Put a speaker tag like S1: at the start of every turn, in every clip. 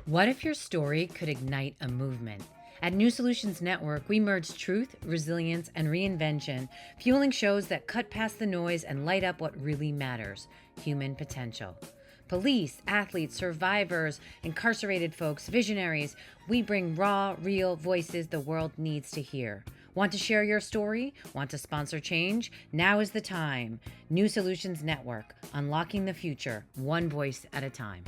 S1: What if your story could ignite a movement? At New Solutions Network, we merge truth, resilience, and reinvention, fueling shows that cut past the noise and light up what really matters: human potential. Police, athletes, survivors, incarcerated folks, visionaries, we bring raw, real voices the world needs to hear. Want to share your story? Want to sponsor change? Now is the time. New Solutions Network, unlocking the future, one voice at a time.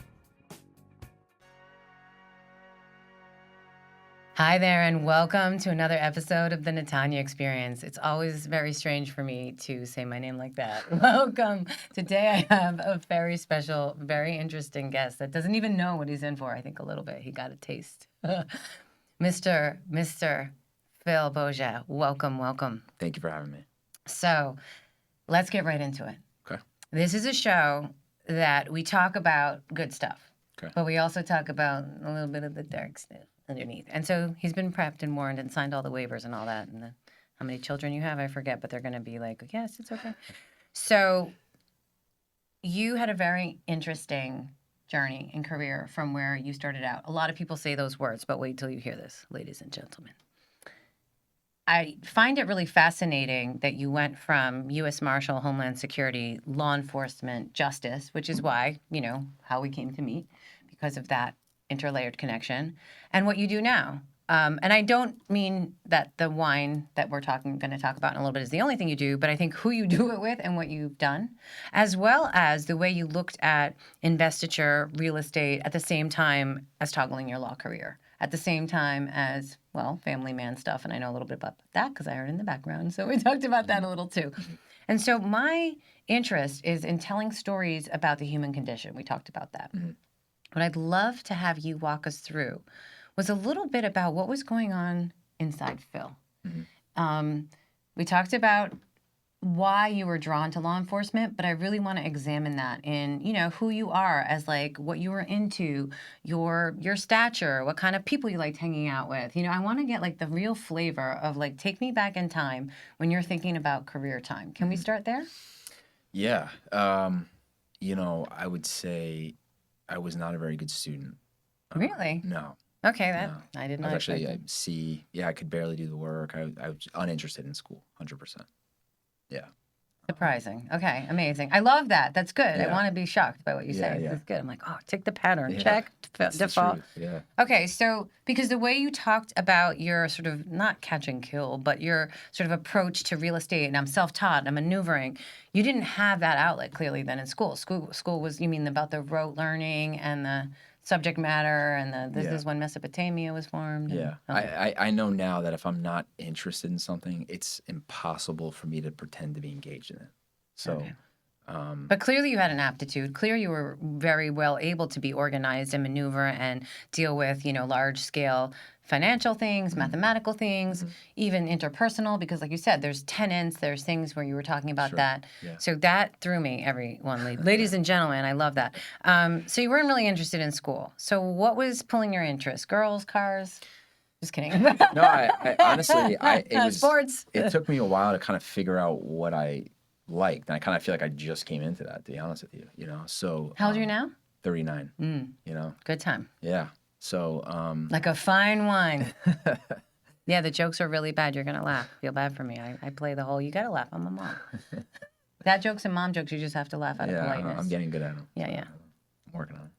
S1: Hi there, and welcome to another episode of the Natanya Experience. It's always very strange for me to say my name like that. Welcome. Today I have a very special, very interesting guest that doesn't even know what he's in for. I think a little bit. He got a taste. Mr. Phil Boggia, welcome.
S2: Thank you for having me.
S1: So let's get right into it.
S2: Okay.
S1: This is a show that we talk about good stuff,
S2: Okay.
S1: but we also talk about a little bit of the dark stuff underneath. And so he's been prepped and warned and signed all the waivers and all that. And how many children you have, I forget, but they're going to be like, yes, it's okay. So you had a very interesting journey and career from where you started out. A lot of people say those words, but wait till you hear this, ladies and gentlemen. I find it really fascinating that you went from U.S. Marshal, Homeland Security, law enforcement, justice, which is why, how we came to meet, because of that interlayered connection, and what you do now. And I don't mean that the wine that we're going to talk about in a little bit is the only thing you do, but I think who you do it with and what you've done, as well as the way you looked at investiture, real estate, at the same time as toggling your law career, at the same time as, well, family man stuff. And I know a little bit about that because I heard in the background. So we talked about that a little too. And so my interest is in telling stories about the human condition. We talked about that. Mm-hmm. What I'd love to have you walk us through was a little bit about what was going on inside Phil. Mm-hmm. We talked about why you were drawn to law enforcement, but I really want to examine that in, who you are as like what you were into, your stature, what kind of people you liked hanging out with. I want to get like the real flavor of like, take me back in time when you're thinking about career time. Can we start there?
S2: Yeah. I would say I was not a very good student.
S1: Really?
S2: No.
S1: Okay,
S2: no.
S1: I did not.
S2: I was actually, I could barely do the work. I was uninterested in school, 100%. Yeah.
S1: Surprising. Okay, amazing. I love that. That's good.
S2: Yeah.
S1: I want to be shocked by what you say.
S2: Yeah.
S1: It's good. I'm like, oh, take the pattern.
S2: Yeah.
S1: Check.
S2: It's
S1: Default.
S2: Yeah.
S1: Okay, so because the way you talked about your sort of not catch and kill, but your sort of approach to real estate, and I'm self-taught, and I'm maneuvering, you didn't have that outlet clearly then in school. School was, you mean about the rote learning and the subject matter and this is when Mesopotamia was formed?
S2: Yeah. Okay. I know now that if I'm not interested in something, it's impossible for me to pretend to be engaged in it. So.
S1: Okay. But clearly you had an aptitude. Clearly you were very well able to be organized and maneuver and deal with, large-scale financial things, mm-hmm. mathematical things, mm-hmm. even interpersonal, because like you said, there's tenants, there's things where you were talking about that. Yeah. So that threw me, everyone. Ladies and gentlemen, I love that. So you weren't really interested in school. So what was pulling your interest? Girls, cars? Just kidding.
S2: No, I honestly, it was
S1: sports.
S2: It took me a while to kind of figure out what I liked, and I kind of feel like I just came into that, to be honest with you, So
S1: how old are you now?
S2: 39.
S1: Good time.
S2: Yeah. So
S1: like a fine wine. Yeah, the jokes are really bad. You're gonna laugh. Feel bad for me. I play the whole. You gotta laugh. I'm a mom. Dad jokes and mom jokes. You just have to laugh out of politeness.
S2: I'm getting good at them.
S1: Yeah.
S2: I'm working on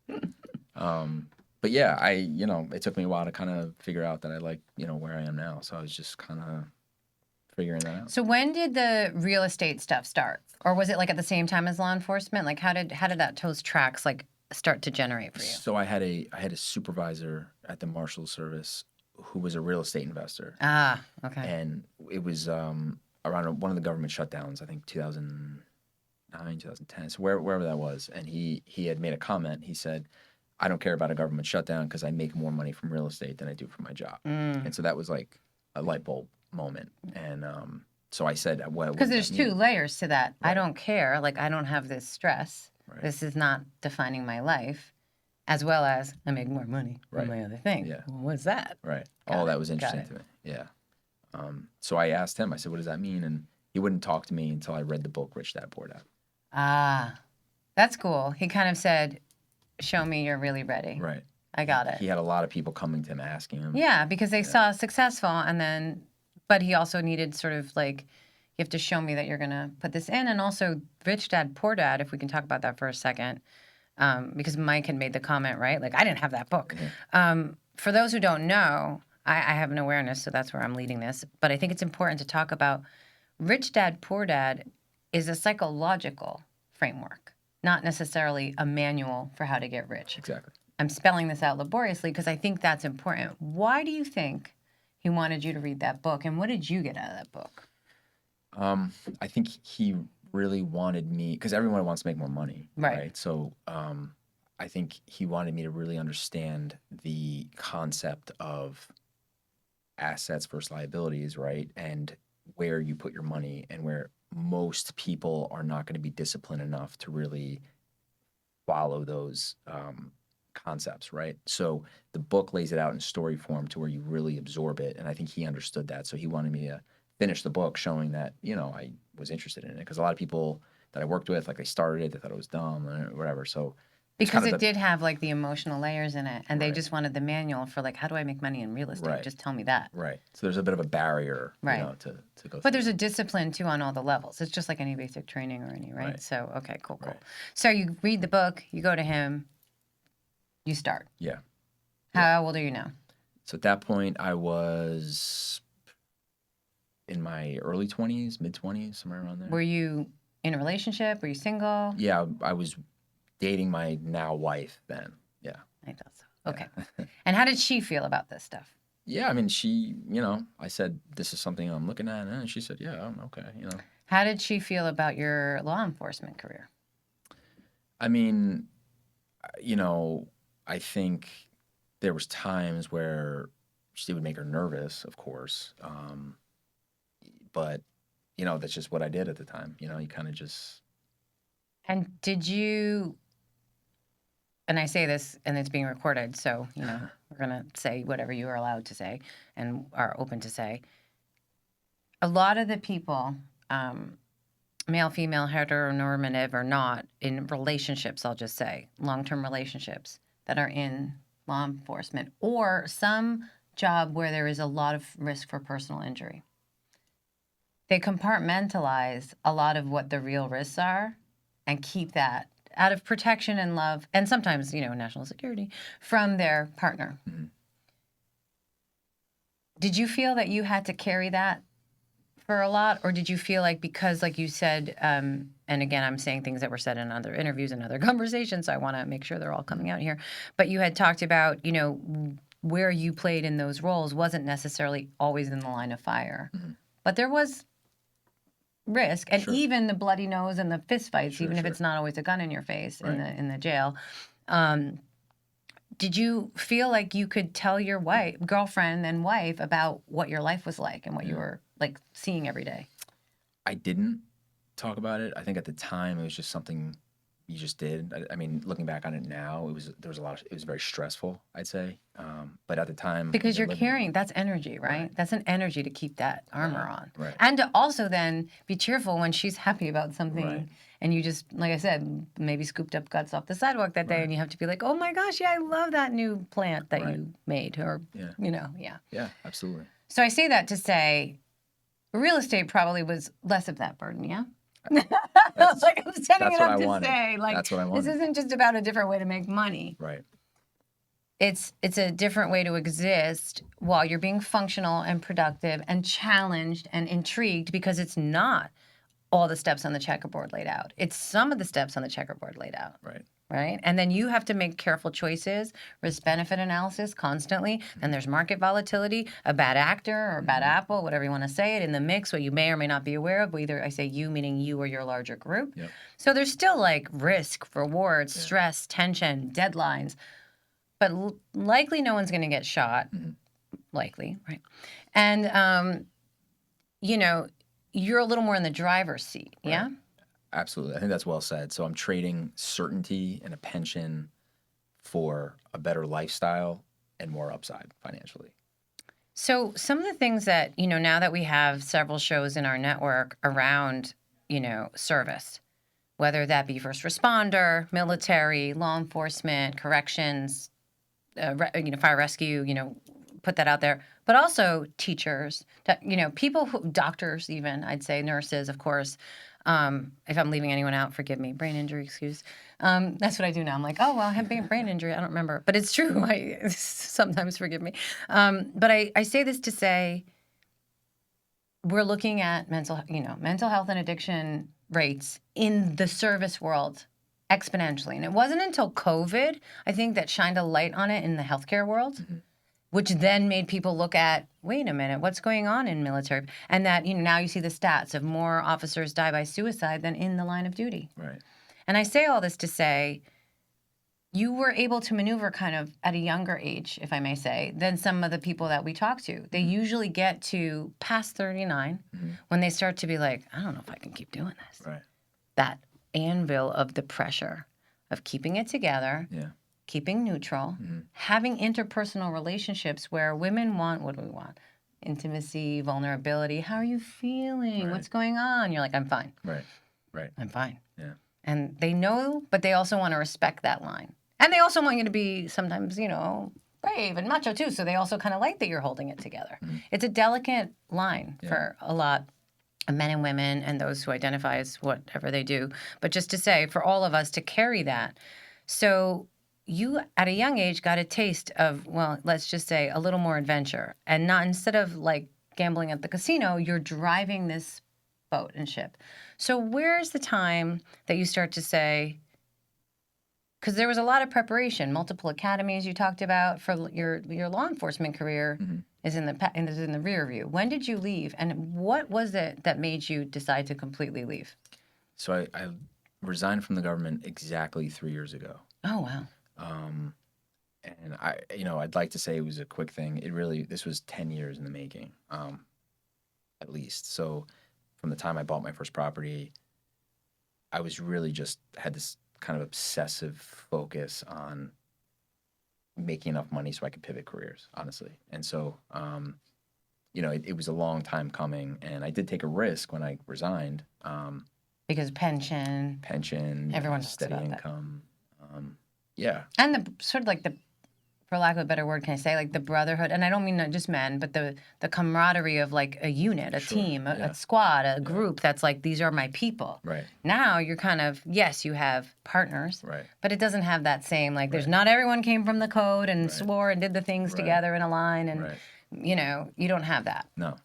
S2: it. But yeah, it took me a while to kind of figure out that I like, where I am now. So I was just kind of figuring that out.
S1: So when did the real estate stuff start? Or was it like at the same time as law enforcement? Like how did those tracks like start to generate for you?
S2: So I had a supervisor at the Marshal Service who was a real estate investor.
S1: Ah, okay.
S2: And it was around one of the government shutdowns, I think 2009, 2010, so wherever that was. And he had made a comment. He said, I don't care about a government shutdown because I make more money from real estate than I do from my job. And so that was like a light bulb moment. And so I said, well,
S1: because there's two layers to that. Right. I don't care. Like, I don't have this stress.
S2: Right.
S1: This is not defining my life, as well as I make more money from my other thing.
S2: Yeah.
S1: Well, what's that?
S2: Right. All that was interesting to me. Yeah. So I asked him, I said, what does that mean? And he wouldn't talk to me until I read the book, Rich Dad Poor Dad.
S1: Ah, that's cool. He kind of said, show me you're really ready.
S2: Right.
S1: I got it.
S2: He had a lot of people coming to him asking him.
S1: Yeah, because they saw successful, and then, but he also needed sort of like, you have to show me that you're going to put this in. And also, Rich Dad, Poor Dad, if we can talk about that for a second, because Mike had made the comment, right? Like, I didn't have that book. For those who don't know, I have an awareness, so that's where I'm leading this. But I think it's important to talk about Rich Dad, Poor Dad is a psychological framework, not necessarily a manual for how to get rich.
S2: Exactly.
S1: I'm spelling this out laboriously because I think that's important. Why do you think he wanted you to read that book, and what did you get out of that book?
S2: I think he really wanted me, because everyone wants to make more money,
S1: Right.
S2: So I think he wanted me to really understand the concept of assets versus liabilities, right? And where you put your money, and where most people are not going to be disciplined enough to really follow those concepts, right? So the book lays it out in story form to where you really absorb it, and I think he understood that. So he wanted me to finish the book, showing that I was interested in it, because a lot of people that I worked with, like, they started it, they thought it was dumb or whatever. So
S1: Because it did have like the emotional layers in it, and they
S2: Right.
S1: just wanted the manual for like, how do I make money in real estate?
S2: Right.
S1: Just tell me that.
S2: Right. So there's a bit of a barrier,
S1: Right.
S2: to go
S1: But
S2: through.
S1: there's a discipline too on all the levels. It's just like any basic training or any, right?
S2: Right.
S1: So, okay, cool.
S2: Right.
S1: So you read the book, you go to him, you start.
S2: Yeah.
S1: How old are you now?
S2: So at that point, I was in my early 20s, mid 20s, somewhere around there.
S1: Were you in a relationship? Were you single?
S2: Yeah, I was dating my now wife then. Yeah.
S1: I thought so. Okay. And how did she feel about this stuff?
S2: Yeah, I mean, she, I said, this is something I'm looking at, and she said, yeah, okay,
S1: How did she feel about your law enforcement career?
S2: I mean, I think there was times where she would make her nervous, of course. But, that's just what I did at the time. You kind of just.
S1: And did you, and I say this and it's being recorded, so, we're going to say whatever you are allowed to say and are open to say. A lot of the people, male, female, heteronormative or not, in relationships, I'll just say, long-term relationships that are in law enforcement or some job where there is a lot of risk for personal injury, they compartmentalize a lot of what the real risks are and keep that out of protection and love, and sometimes, national security, from their partner.
S2: Mm-hmm.
S1: Did you feel that you had to carry that for a lot, or did you feel like, because like you said, and again, I'm saying things that were said in other interviews and other conversations, so I want to make sure they're all coming out here, but you had talked about, where you played in those roles wasn't necessarily always in the line of fire, but there was risk, and even the bloody nose and the fist fights, even if it's not always a gun in your face in the jail. Did you feel like you could tell your girlfriend and wife about what your life was like and what you were like seeing every day?
S2: I didn't talk about it. I think at the time it was just something you just did. I mean, looking back on it now, it was very stressful, I'd say. But at the time,
S1: because you're carrying, that's energy, right? That's an energy to keep that armor on.
S2: Right.
S1: And to also then be cheerful when she's happy about something.
S2: Right.
S1: And you just, like I said, maybe scooped up guts off the sidewalk that day, and you have to be like, oh my gosh, yeah, I love that new plant that you made, or,
S2: Yeah, absolutely.
S1: So I say that to say, real estate probably was less of that burden, yeah? Like I'm setting it up to say, like,
S2: that's what I wanted.
S1: This isn't just about a different way to make money.
S2: Right.
S1: It's a different way to exist while you're being functional and productive and challenged and intrigued, because it's not all the steps on the checkerboard laid out. It's some of the steps on the checkerboard laid out.
S2: Right.
S1: Right? And then you have to make careful choices, risk-benefit analysis constantly. Then there's market volatility, a bad actor or a bad apple, whatever you want to say it, in the mix, what you may or may not be aware of. But either I say you, meaning you or your larger group.
S2: Yep.
S1: So there's still like risk, rewards, stress, tension, deadlines. But likely no one's going to get shot. Likely, right? And, you're a little more in the driver's seat, yeah?
S2: Absolutely. I think that's well said. So I'm trading certainty and a pension for a better lifestyle and more upside financially.
S1: So some of the things that, now that we have several shows in our network around, service, whether that be first responder, military, law enforcement, corrections, fire rescue, put that out there, but also teachers, people doctors, even, I'd say nurses, of course. If I'm leaving anyone out, forgive me. Brain injury excuse. That's what I do now. I'm like, oh, well, I have brain injury. I don't remember, but it's true. Sometimes forgive me. But I say this to say, we're looking at mental health and addiction rates in the service world exponentially. And it wasn't until COVID, I think, that shined a light on it in the healthcare world, which then made people look at, wait a minute, what's going on in military? And that, now you see the stats of more officers die by suicide than in the line of duty.
S2: Right.
S1: And I say all this to say, you were able to maneuver kind of at a younger age, if I may say, than some of the people that we talk to. They usually get to past 39 when they start to be like, I don't know if I can keep doing this.
S2: Right.
S1: That anvil of the pressure of keeping it together, keeping neutral, having interpersonal relationships where women want, what do we want? Intimacy, vulnerability. How are you feeling?
S2: Right.
S1: What's going on? You're like, I'm fine.
S2: Right.
S1: I'm fine.
S2: Yeah.
S1: And they know, but they also want to respect that line. And they also want you to be sometimes, brave and macho too. So they also kind of like that you're holding it together. It's a delicate line for a lot of men and women and those who identify as whatever they do. But just to say, for all of us to carry that. So you, at a young age, got a taste of, well, let's just say a little more adventure. And not, instead of like gambling at the casino, you're driving this boat and ship. So where's the time that you start to say, because there was a lot of preparation, multiple academies you talked about for your law enforcement career is in the rear view. When did you leave, and what was it that made you decide to completely leave?
S2: So I resigned from the government exactly 3 years ago.
S1: Oh wow.
S2: And I'd like to say it was a quick thing. This was 10 years in the making, at least. So from the time I bought my first property, I was really just had this kind of obsessive focus on making enough money so I could pivot careers, honestly. And so, it was a long time coming, and I did take a risk when I resigned.
S1: Because pension, everyone talks
S2: steady
S1: about
S2: income. Yeah.
S1: And the sort of like for lack of a better word, can I say, like the brotherhood, and I don't mean not just men, but the camaraderie of like a unit, a team, a squad, a group that's like, these are my people.
S2: Right.
S1: Now you're kind of, yes, you have partners,
S2: Right.
S1: but it doesn't have that same, like, there's not everyone came from the code and swore and did the things together in a line, and, you don't have that.
S2: No,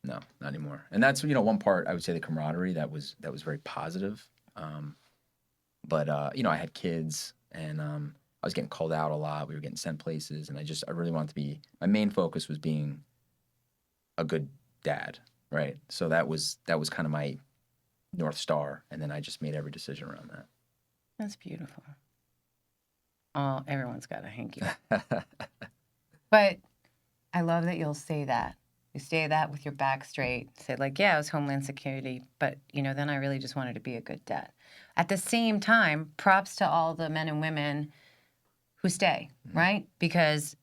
S2: not anymore. And that's, one part, I would say the camaraderie that was very positive. But I had kids, and I was getting called out a lot. We were getting sent places, and I really wanted to be. My main focus was being a good dad, right? So that was kind of my North Star, and then I just made every decision around that.
S1: That's beautiful. Oh, everyone's got a hanky. But I love that you'll say that. You say that with your back straight. Say like, yeah, it was Homeland Security, but then I really just wanted to be a good dad. At the same time, props to all the men and women who stay, right? Because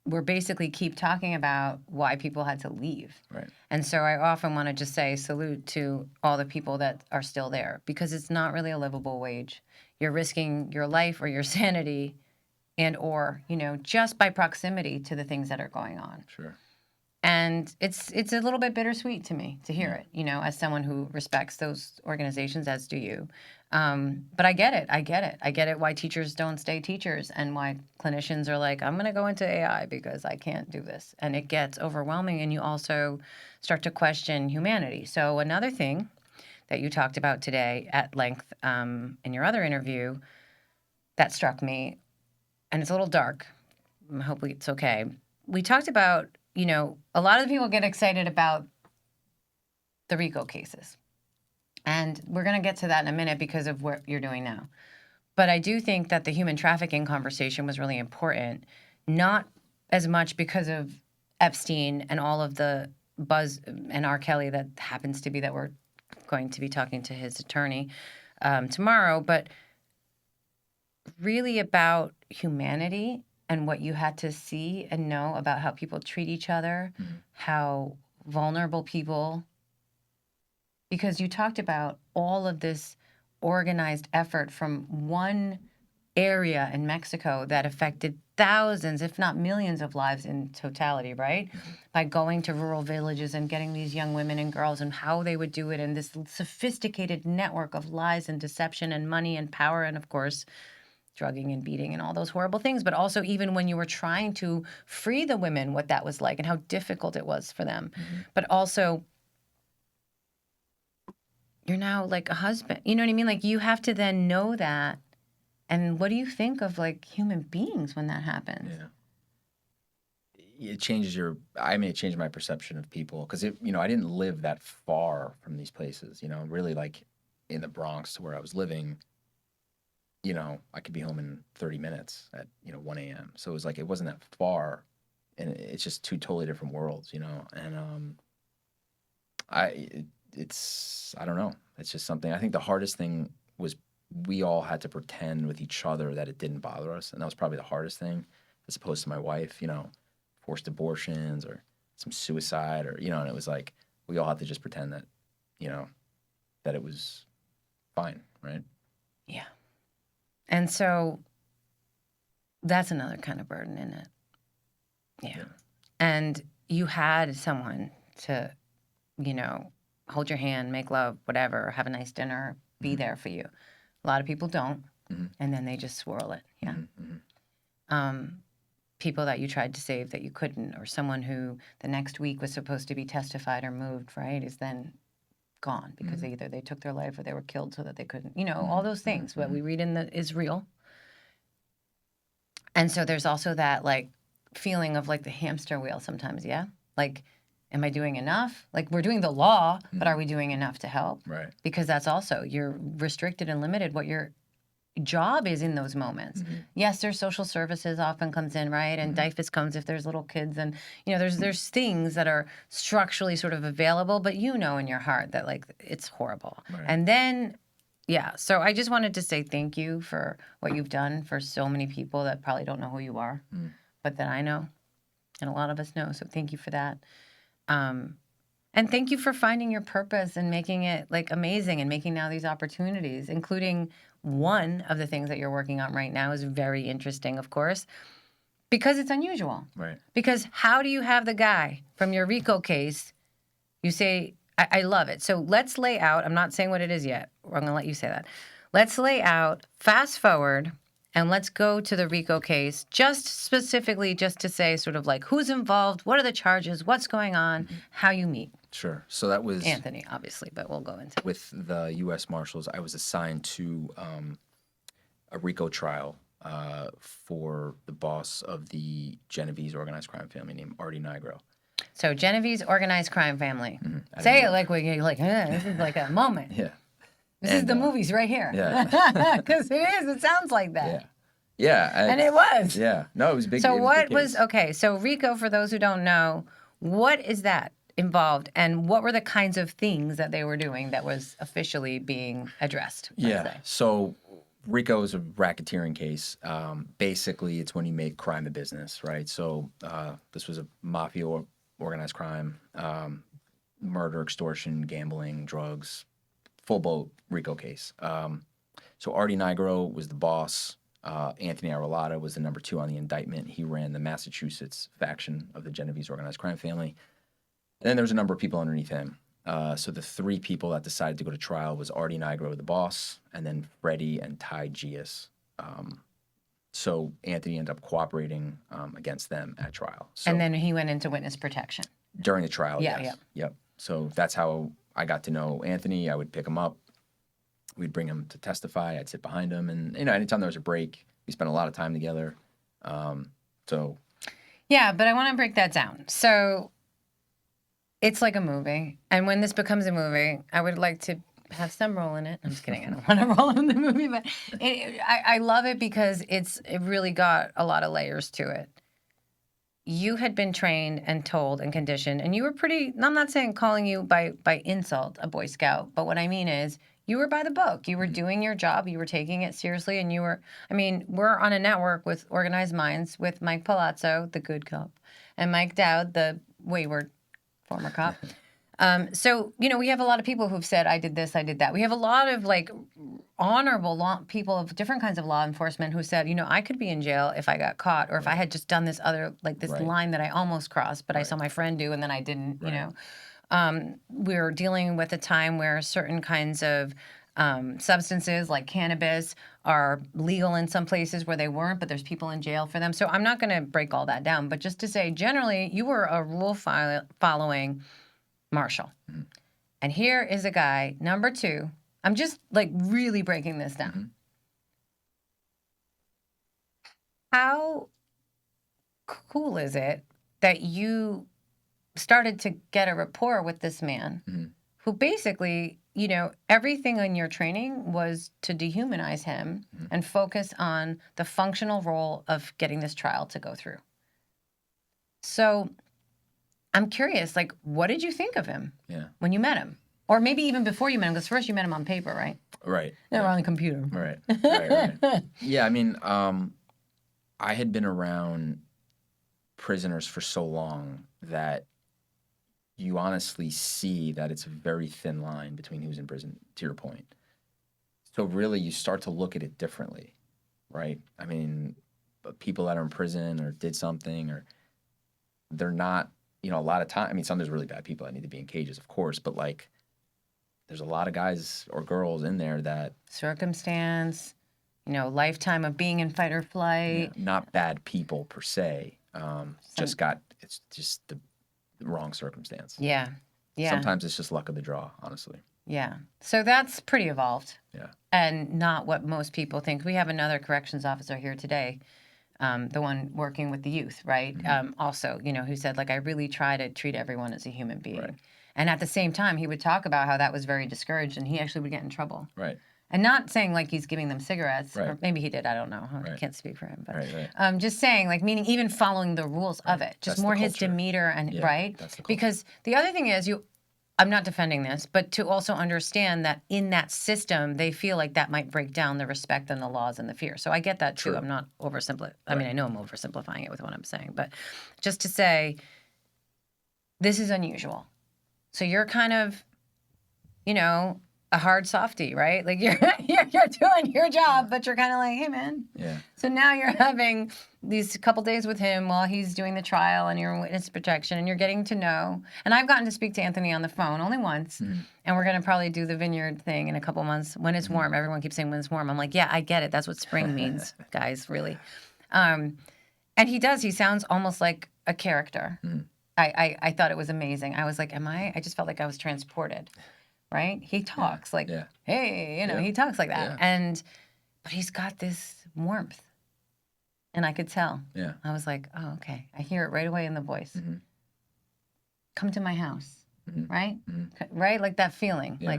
S1: we're basically keep talking about why people had to leave.
S2: Right.
S1: And so I often want to just say salute to all the people that are still there, because it's not really a livable wage. You're risking your life or your sanity or just by proximity to the things that are going on.
S2: Sure.
S1: And it's a little bit bittersweet to me to hear it, as someone who respects those organizations, as do you. But I get it. I get it why teachers don't stay teachers, and why clinicians are like, I'm going to go into AI because I can't do this. And it gets overwhelming, and you also start to question humanity. So another thing that you talked about today at length in your other interview that struck me, and it's a little dark, hopefully it's okay. We talked about, a lot of people get excited about the RICO cases. And we're going to get to that in a minute because of what you're doing now. But I do think that the human trafficking conversation was really important, not as much because of Epstein and all of the buzz and R. Kelly that happens to be that we're going to be talking to his attorney tomorrow, but really about humanity and what you had to see and know about how people treat each other, how vulnerable people, because you talked about all of this organized effort from one area in Mexico that affected thousands, if not millions of lives in totality, right? By going to rural villages and getting these young women and girls and how they would do it, and this sophisticated network of lies and deception and money and power, and of course, drugging and beating and all those horrible things. But also, even when you were trying to free the women, what that was like and how difficult it was for them. But also, you're now like a husband. You know what I mean? Like, you have to then know that. And what do you think of like human beings when that happens?
S2: Yeah. It changes it changed my perception of people because I didn't live that far from these places, really like in the Bronx where I was living, I could be home in 30 minutes at, 1 a.m. So it was like, it wasn't that far and it's just two totally different worlds, and, I don't know. It's just something, I think the hardest thing was we all had to pretend with each other that it didn't bother us. And that was probably the hardest thing as opposed to my wife, forced abortions or some suicide or, and it was like, we all had to just pretend that, that it was fine. Right.
S1: Yeah. And so that's another kind of burden, isn't it? Yeah. And you had someone to, hold your hand, make love, whatever, have a nice dinner, be there for you. A lot of people don't, and then they just swirl it. Yeah. People that you tried to save that you couldn't, or someone who the next week was supposed to be testified or moved, right, is then gone because either they took their life or they were killed so that they couldn't, all those things. What we read in is real. And so there's also that like feeling of like the hamster wheel sometimes, yeah? Like, am I doing enough? Like, we're doing the law, but are we doing enough to help?
S2: Right.
S1: Because that's also, you're restricted and limited what your job is in those moments. Yes, there's social services often comes in, right? And DIFUS comes if there's little kids and, there's things that are structurally sort of available, but in your heart that like, it's horrible.
S2: Right.
S1: And then, yeah, so I just wanted to say thank you for what you've done for so many people that probably don't know who you are, but that I know, and a lot of us know, so thank you for that. And thank you for finding your purpose and making it like amazing and making now these opportunities, including one of the things that you're working on right now is very interesting, of course, because it's unusual.
S2: Right.
S1: Because how do you have the guy from your RICO case, you say, I love it. So let's lay out, I'm not saying what it is yet, or I'm going to let you say that. Let's lay out, fast forward, and let's go to the RICO case, just specifically just to say sort of like who's involved, what are the charges, what's going on, how you meet.
S2: Sure. So that was
S1: Anthony, obviously, but we'll go into
S2: with the U.S. Marshals. I was assigned to a RICO trial for the boss of the Genovese organized crime family named Artie Nigro.
S1: So Genovese organized crime family. Say it like we're like, this is like a moment.
S2: Yeah.
S1: This is the movies right here.
S2: Yeah.
S1: Because it is. It sounds like that.
S2: Yeah. Yeah.
S1: And it was.
S2: Yeah. No, it was big.
S1: So what
S2: big
S1: was, okay, so RICO, for those who don't know, what is that involved? And what were the kinds of things that they were doing that was officially being addressed?
S2: Yeah. So RICO is a racketeering case. Basically, it's when you make crime a business, right? So this was a mafia organized crime, murder, extortion, gambling, drugs, full boat RICO case. So Artie Nigro was the boss. Anthony Arolata was the number 2 on the indictment. He ran the Massachusetts faction of the Genovese organized crime family. And then there was a number of people underneath him. So the 3 people that decided to go to trial was Artie Nigro, the boss, and then Freddie and Ty Gias. So Anthony ended up cooperating against them at trial. So
S1: And then he went into witness protection.
S2: during the trial,
S1: Yeah,
S2: yes. Yep. So that's how I got to know Anthony. I would pick him up. We'd bring him to testify. I'd sit behind him. And, anytime there was a break, we spent a lot of time together.
S1: Yeah, but I want to break that down. So it's like a movie. And when this becomes a movie, I would like to have some role in it. I'm just kidding. I don't want to roll in the movie. But I love it because it really got a lot of layers to it. You had been trained and told and conditioned, and you were pretty, I'm not saying calling you by insult a Boy Scout, but what I mean is you were by the book. You were doing your job. You were taking it seriously, and we're on a network with Organized Minds with Mike Palazzo, the good cop, and Mike Dowd, the wayward former cop. So, we have a lot of people who've said, I did this, I did that. We have a lot of honorable people of different kinds of law enforcement who said, I could be in jail if I got caught, or if I had just done this other, like this
S2: Right.
S1: line that I almost crossed, but I
S2: Right.
S1: saw my friend do and then I didn't,
S2: Right.
S1: We're dealing with a time where certain kinds of substances like cannabis are legal in some places where they weren't, but there's people in jail for them. So I'm not going to break all that down, but just to say, generally, you were a rule following Marshal.
S2: Mm-hmm.
S1: And here is a guy, number 2. I'm just like really breaking this down.
S2: Mm-hmm.
S1: How cool is it that you started to get a rapport with this man
S2: Mm-hmm.
S1: who basically, everything in your training was to dehumanize him
S2: Mm-hmm.
S1: and focus on the functional role of getting this trial to go through. So I'm curious, like, what did you think of him when you met him? Or maybe even before you met him, because first you met him on paper, right?
S2: Right.
S1: Never on the computer.
S2: Right. Yeah, I mean, I had been around prisoners for so long that you honestly see that it's a very thin line between who's in prison, to your point. So really, you start to look at it differently, right? I mean, people that are in prison or did something, or they're not, a lot of time. I mean, some there's really bad people that need to be in cages, of course, but like, there's a lot of guys or girls in there that
S1: circumstance, lifetime of being in fight or flight.
S2: Not bad people per se. It's just the wrong circumstance.
S1: Yeah.
S2: Sometimes it's just luck of the draw, honestly.
S1: Yeah. So that's pretty evolved.
S2: Yeah.
S1: And not what most people think. We have another corrections officer here today, the one working with the youth, right?
S2: Mm-hmm.
S1: Also, who said, like, I really try to treat everyone as a human being.
S2: Right.
S1: And at the same time, he would talk about how that was very discouraged and he actually would get in trouble.
S2: Right.
S1: And not saying like he's giving them cigarettes,
S2: Right.
S1: or maybe he did, I don't know. I
S2: Right.
S1: can't speak for him. But
S2: Right.
S1: Just saying, like, meaning even following the rules of it, just
S2: That's
S1: more
S2: the
S1: his
S2: culture.
S1: demeanor and, right?
S2: That's the culture.
S1: Because the other thing is, I'm not defending this, but to also understand that in that system, they feel like that might break down the respect and the laws and the fear. So I get that too.
S2: True.
S1: I'm not oversimplifying. I mean, I know I'm oversimplifying it with what I'm saying, but just to say, this is unusual. So you're kind of, a hard softie, right? Like you're doing your job, but you're kind of like, hey, man.
S2: Yeah.
S1: So now you're having these couple days with him while he's doing the trial, and you're in witness protection, and you're getting to know. And I've gotten to speak to Anthony on the phone only once, and we're gonna probably do the vineyard thing in a couple months when it's warm. Everyone keeps saying when it's warm. I'm like, yeah, I get it. That's what spring means, guys. Really. And he does. He sounds almost like a character. I thought it was amazing. I was like, I just felt like I was transported. Right? He talks like, hey, he talks like that.
S2: Yeah.
S1: But he's got this warmth. And I could tell.
S2: Yeah.
S1: I was like, oh, okay. I hear it right away in the voice.
S2: Mm-hmm.
S1: Come to my house.
S2: Mm-hmm.
S1: Right?
S2: Mm-hmm.
S1: Right? Like that feeling.
S2: Yeah.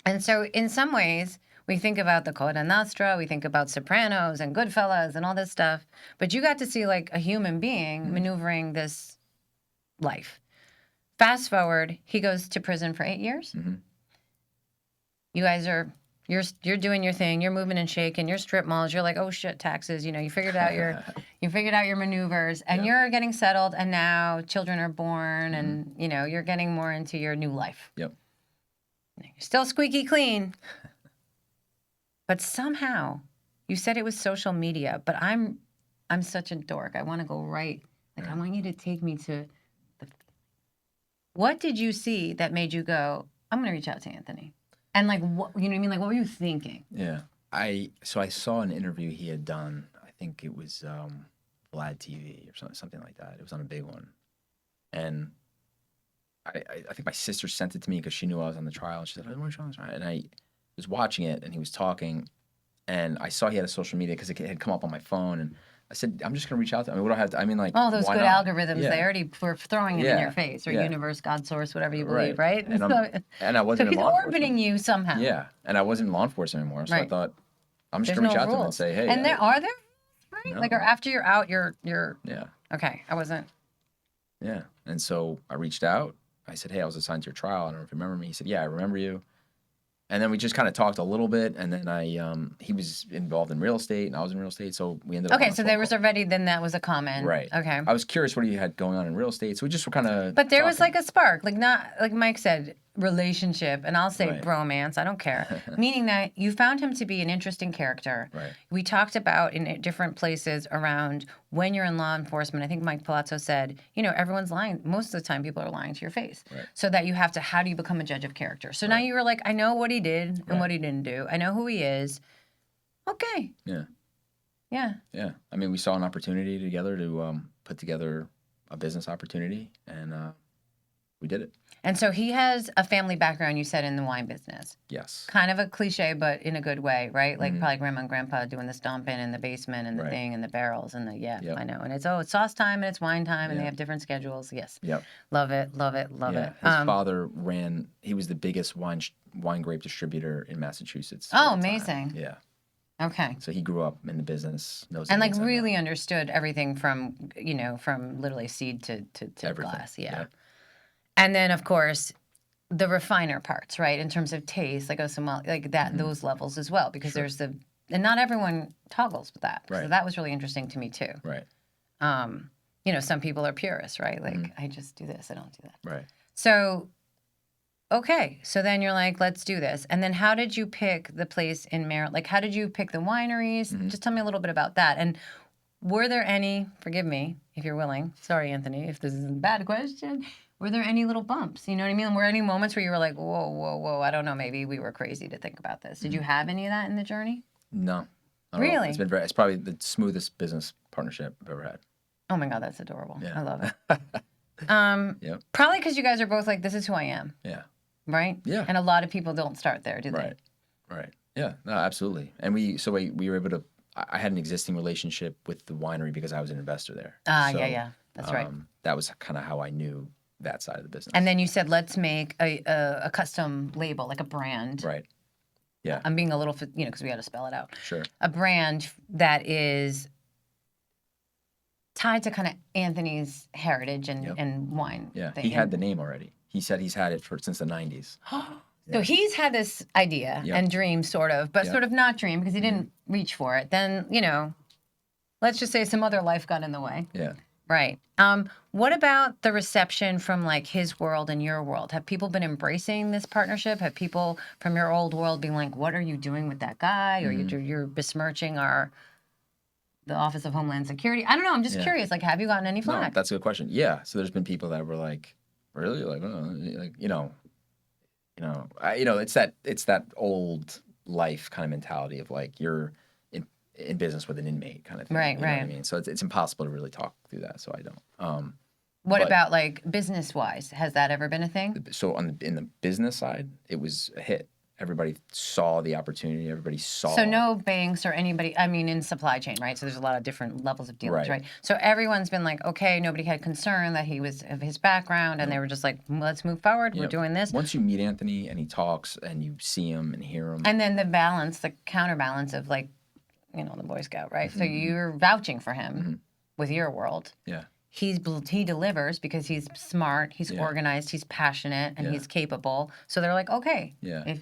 S1: And so in some ways, we think about the Coda Nostra, we think about Sopranos and Goodfellas and all this stuff. But you got to see like a human being maneuvering this life. Fast forward, he goes to prison for 8 years.
S2: Mm-hmm.
S1: You guys you're doing your thing. You're moving and shaking. You're strip malls. You're like, oh shit, taxes. You figured out your maneuvers, and you're getting settled. And now children are born, and you're getting more into your new life.
S2: Yep.
S1: You're still squeaky clean, but somehow you said it was social media. But I'm such a dork. I want to go right. Like I want you to take me to. What did you see that made you go, I'm going to reach out to Anthony? And like, what, you know what I mean? Like, what were you thinking?
S2: Yeah. I saw an interview he had done. I think it was Vlad TV or something like that. It was on a big one. And I think my sister sent it to me because she knew I was on the trial. And she said, "What are you on the trial?" And I was watching it and he was talking. And I saw he had a social media because it had come up on my phone. And I said, I'm just going to reach out to him. I mean, what do I have to, I mean, like,
S1: all those
S2: why
S1: good
S2: not?
S1: algorithms, they already were throwing it in your face, or universe, God source, whatever you believe, right?
S2: And, and I
S1: so
S2: wasn't
S1: he's
S2: in law enforcement.
S1: orbiting you somehow.
S2: Yeah. And I wasn't in law enforcement anymore. So I thought, I'm just going to reach out to him and say, hey.
S1: And are there? Right?
S2: No.
S1: Like, or after you're out, you're.
S2: Yeah.
S1: Okay. I wasn't.
S2: Yeah. And so I reached out. I said, hey, I was assigned to your trial. I don't know if you remember me. He said, yeah, I remember you. And then we just kind of talked a little bit, and then he was involved in real estate, and I was in real estate, so we ended up.
S1: Okay, so there was already, then that was a comment.
S2: Right.
S1: Okay.
S2: I was curious what he had going on in real estate, so we just were kind of.
S1: But there was like a spark, like not like Mike said. relationship, and I'll say
S2: Right.
S1: bromance, I don't care, meaning that you found him to be an interesting character.
S2: Right.
S1: We talked about in different places around when you're in law enforcement. I think Mike Palazzo said, everyone's lying. Most of the time, people are lying to your face.
S2: Right.
S1: So that you have to, how do you become a judge of character? So now you were like, I know what he did and what he didn't do. I know who he is. Okay.
S2: Yeah.
S1: Yeah.
S2: Yeah. I mean, we saw an opportunity together to put together a business opportunity, and we did it.
S1: And so he has a family background, you said, in the wine business.
S2: Yes.
S1: Kind of a cliche, but in a good way, right? Like probably grandma and grandpa doing the stomping in the basement and the thing and the barrels and the,
S2: Yep.
S1: I know. And it's sauce time and it's wine time and they have different schedules. Yes.
S2: Yep.
S1: Love it, love it, love it.
S2: His father he was the biggest wine grape distributor in Massachusetts.
S1: Oh,
S2: at the time.
S1: amazing.
S2: Yeah.
S1: Okay.
S2: So he grew up in the business, knows
S1: And
S2: the
S1: like
S2: inside and
S1: really understood everything from, from literally seed to
S2: Everything.
S1: glass. Yeah.
S2: Yep.
S1: And then, of course, the refiner parts, right? In terms of taste, like like that, those levels as well, because there's and not everyone toggles with that.
S2: Right.
S1: So that was really interesting to me too.
S2: Right.
S1: Some people are purists, right? Like I just do this, I don't do that.
S2: Right.
S1: So, okay, so then you're like, let's do this. And then how did you pick the place in Maryland? Like, how did you pick the wineries? Just tell me a little bit about that. And were there any? Forgive me if you're willing. Sorry, Anthony, if this is a bad question. Were there any little bumps? You know what I mean? Were there any moments where you were like, whoa, whoa, whoa, I don't know, maybe we were crazy to think about this. Did you have any of that in the journey?
S2: No.
S1: Really?
S2: It's probably the smoothest business partnership I've ever had.
S1: Oh my God, that's adorable.
S2: Yeah.
S1: I love it.
S2: Yep.
S1: Probably because you guys are both like, this is who I am.
S2: Yeah.
S1: Right?
S2: Yeah.
S1: And a lot of people don't start there, do they?
S2: Right. Right. Yeah. No, absolutely. And we were able to. I had an existing relationship with the winery because I was an investor there.
S1: Yeah. That's right.
S2: That was kind of how I knew that side of the business.
S1: And then you said, let's make a custom label, like a brand.
S2: Right. Yeah.
S1: I'm being a little, because we had to spell it out.
S2: Sure.
S1: A brand that is tied to kind of Anthony's heritage and wine.
S2: Yeah.
S1: thing.
S2: He had the name already. He said he's had it since the 90s.
S1: So he's had this idea and dream, sort of, but sort of not dream because he didn't reach for it. Then, let's just say some other life got in the way.
S2: Yeah.
S1: Right. What about the reception from like his world and your world? Have people been embracing this partnership? Have people from your old world been like, "What are you doing with that guy?" Or you're besmirching the Office of Homeland Security? I don't know. I'm just curious. Like, have you gotten any
S2: No,
S1: flack?
S2: that's a good question. Yeah. So there's been people that were like, really, like, it's that old life kind of mentality of like you're in business with an inmate kind of thing.
S1: Right,
S2: you know
S1: right.
S2: what I mean? So it's impossible to really talk through that. So I don't.
S1: What
S2: but-
S1: about like business wise? Has that ever been a thing?
S2: So in the business side, it was a hit. Everybody saw the opportunity. Everybody saw.
S1: So no banks or anybody, I mean, in supply chain, right? So there's a lot of different levels of dealers, right? So everyone's been like, okay, nobody had concern that he was of his background, and they were just like, let's move forward. We're doing this.
S2: Once you meet Anthony and he talks and you see him and hear him.
S1: And then the counterbalance of like, the Boy Scout, right? So you're vouching for him with your world.
S2: Yeah.
S1: He delivers because he's smart, he's organized, he's passionate, and he's capable. So they're like, okay.
S2: Yeah.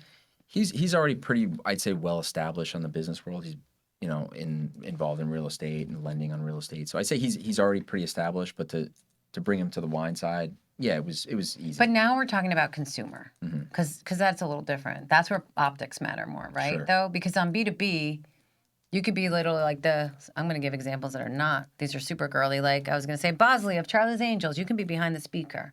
S2: He's already pretty, I'd say, well established on the business world. He's, involved in real estate and lending on real estate. So I'd say he's already pretty established. But to bring him to the wine side, yeah, it was easy.
S1: But now we're talking about consumer, because that's a little different. That's where optics matter more, right?
S2: Sure.
S1: Though, because on B2B, you could be literally like I'm going to give examples that are not. These are super girly. Like I was going to say, Bosley of Charlie's Angels. You can be behind the speaker.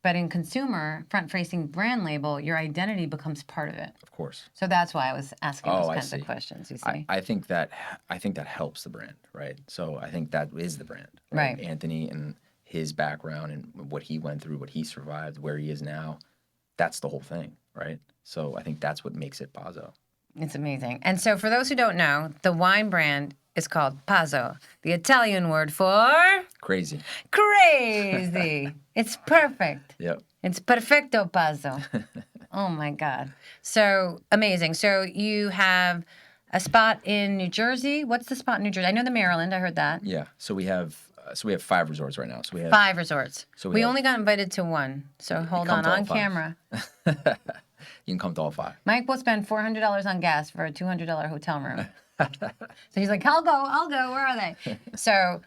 S1: But in consumer, front-facing brand label, your identity becomes part of it.
S2: Of course.
S1: So that's why I was asking those
S2: I
S1: kinds
S2: see.
S1: of questions, you see.
S2: I think that helps the brand, right? So I think that is the brand.
S1: Right.
S2: Anthony and his background and what he went through, what he survived, where he is now, that's the whole thing, right? So I think that's what makes it Pazzo.
S1: It's amazing. And so for those who don't know, the wine brand is called Pazzo, the Italian word for
S2: Crazy.
S1: crazy. It's perfect.
S2: Yep.
S1: It's perfecto Pazzo. Oh my God. So amazing. So you have a spot in New Jersey. What's the spot in New Jersey? I know the Maryland. I heard that.
S2: Yeah. So we have 5 resorts right now. So we have
S1: 5 resorts.
S2: So
S1: we
S2: we have-
S1: only got invited to 1. So hold
S2: come
S1: on
S2: to all 5.
S1: camera.
S2: You can come to all 5.
S1: Mike will spend $400 on gas for a $200 hotel room. So he's like, I'll go. Where are they? So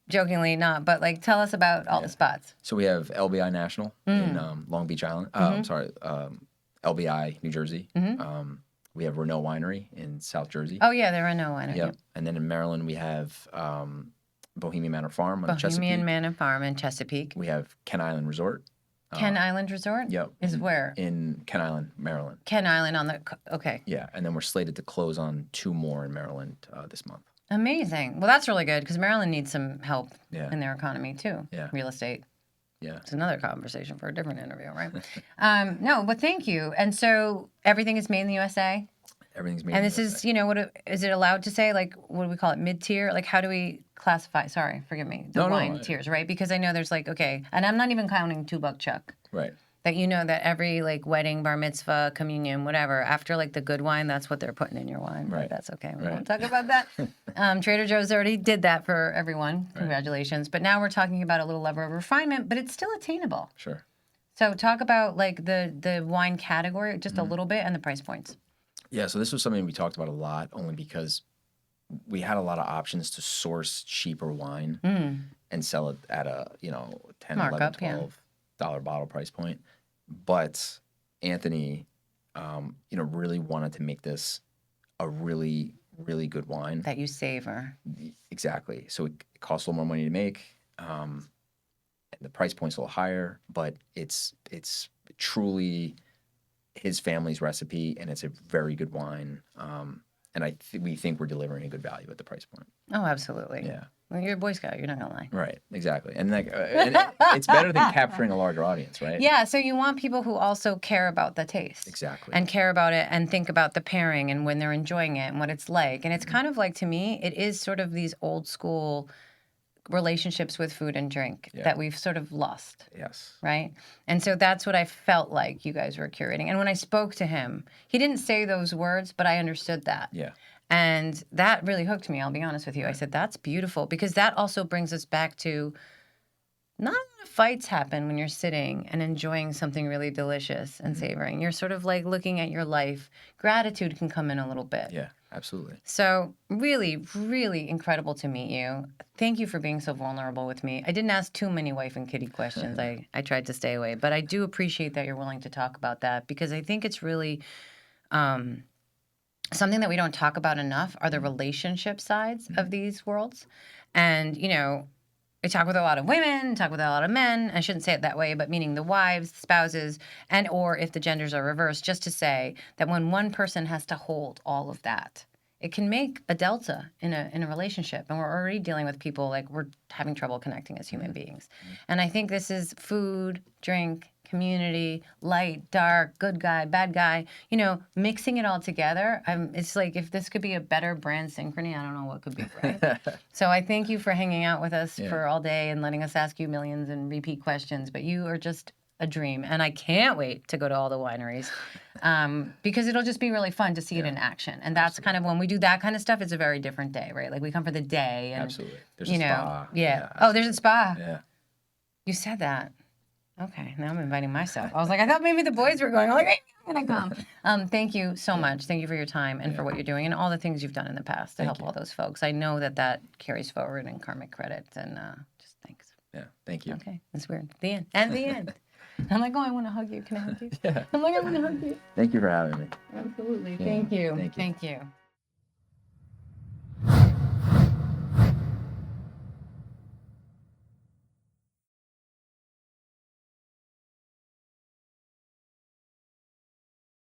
S1: jokingly not, but like tell us about all the spots.
S2: So we have LBI National in Long Beach Island. I'm sorry, LBI New Jersey. We have Renault Winery in South Jersey.
S1: Oh yeah, there are no winery.
S2: Yep. And then in Maryland we have Bohemian Manor Farm on Chesapeake.
S1: Bohemian Manor Farm in Chesapeake.
S2: We have Ken Island Resort.
S1: Ken Island Resort?
S2: Yep.
S1: Is where?
S2: In Ken Island, Maryland.
S1: Ken Island on the, okay.
S2: Yeah, and then we're slated to close on 2 more in Maryland this month.
S1: Amazing. Well, that's really good because Maryland needs some help
S2: Yeah.
S1: in their economy too.
S2: Yeah.
S1: Real estate.
S2: Yeah.
S1: It's another conversation for a different interview, right? No, but thank you. And so everything is made in the USA?
S2: Everything's made
S1: And
S2: in
S1: this
S2: the
S1: is, you know, is it allowed to say, like, what do we call it, mid-tier? Like, how do we classify, sorry, forgive me, the wine tiers, right? Because I know there's like, okay, and I'm not even counting $2 Chuck.
S2: Right.
S1: That you know that every, like, wedding, bar mitzvah, communion, whatever, after, like, the good wine, that's what they're putting in your wine.
S2: Right.
S1: But that's okay. We
S2: Right.
S1: won't talk about that. Trader Joe's already did that for everyone. Congratulations. But now we're talking about a little level of refinement, but it's still attainable.
S2: Sure.
S1: So talk about, like, the wine category just a little bit and the price points.
S2: Yeah, so this was something we talked about a lot only because we had a lot of options to source cheaper wine and sell it at a, you know, 10,
S1: Markup,
S2: 11, $12 bottle price point. But Anthony, you know, really wanted to make this a really, really good wine.
S1: That you savor.
S2: Exactly. So it costs a little more money to make. And the price point's a little higher, but it's truly his family's recipe, and it's a very good wine. And we think we're delivering a good value at the price point.
S1: Oh, absolutely.
S2: Yeah.
S1: Well, you're a Boy Scout. You're not going to lie.
S2: Right. Exactly. And like, it's better than capturing a larger audience, right?
S1: Yeah. So you want people who also care about the taste.
S2: Exactly.
S1: And care about it and think about the pairing and when they're enjoying it and what it's like. And it's kind of like, to me, it is sort of these old school relationships with food and drink that we've sort of lost.
S2: Yes.
S1: Right? And so that's what I felt like you guys were curating. And when I spoke to him, he didn't say those words, but I understood that.
S2: Yeah.
S1: And that really hooked me, I'll be honest with you. I said, that's beautiful, because that also brings us back to not a lot of fights happen when you're sitting and enjoying something really delicious and savoring. You're sort of like looking at your life. Gratitude can come in a little bit.
S2: Yeah, absolutely.
S1: So really, really incredible to meet you. Thank you for being so vulnerable with me. I didn't ask too many wife and kitty questions. I tried to stay away. But I do appreciate that you're willing to talk about that, because I think it's really something that we don't talk about enough are the relationship sides of these worlds. And, you know, I talk with a lot of women, talk with a lot of men. I shouldn't say it that way, but meaning the wives, spouses, and or if the genders are reversed, just to say that when one person has to hold all of that, it can make a delta in a relationship. And we're already dealing with people like we're having trouble connecting as human beings. And I think this is food, drink, community, light, dark, good guy, bad guy, you know, mixing it all together. It's like, if this could be a better brand synchrony, I don't know what could be, right? So I thank you for hanging out with us for all day and letting us ask you millions and repeat questions, but you are just a dream. And I can't wait to go to all the wineries because it'll just be really fun to see it in action. And that's kind of, when we do that kind of stuff, it's a very different day, right? Like we come for the day. And,
S2: Absolutely. There's
S1: you
S2: a
S1: know,
S2: spa.
S1: Yeah. Oh, there's a spa.
S2: Yeah.
S1: You said that. Okay, now I'm inviting myself. I was like, I thought maybe the boys were going. I'm like, maybe I'm gonna come. Thank you so much. Thank you for your time and for what you're doing and all the things you've done in the past to help all those folks. I know that carries forward in karmic credits, and just thanks.
S2: Yeah. Thank you.
S1: Okay, that's weird. The end. And the end. I'm like, oh, I want to hug you. Can I hug you?
S2: Yeah.
S1: I'm like, I want to hug you.
S2: Thank you for having me.
S1: Absolutely.
S2: Yeah.
S1: Thank you.
S2: Thank you.
S1: Thank you.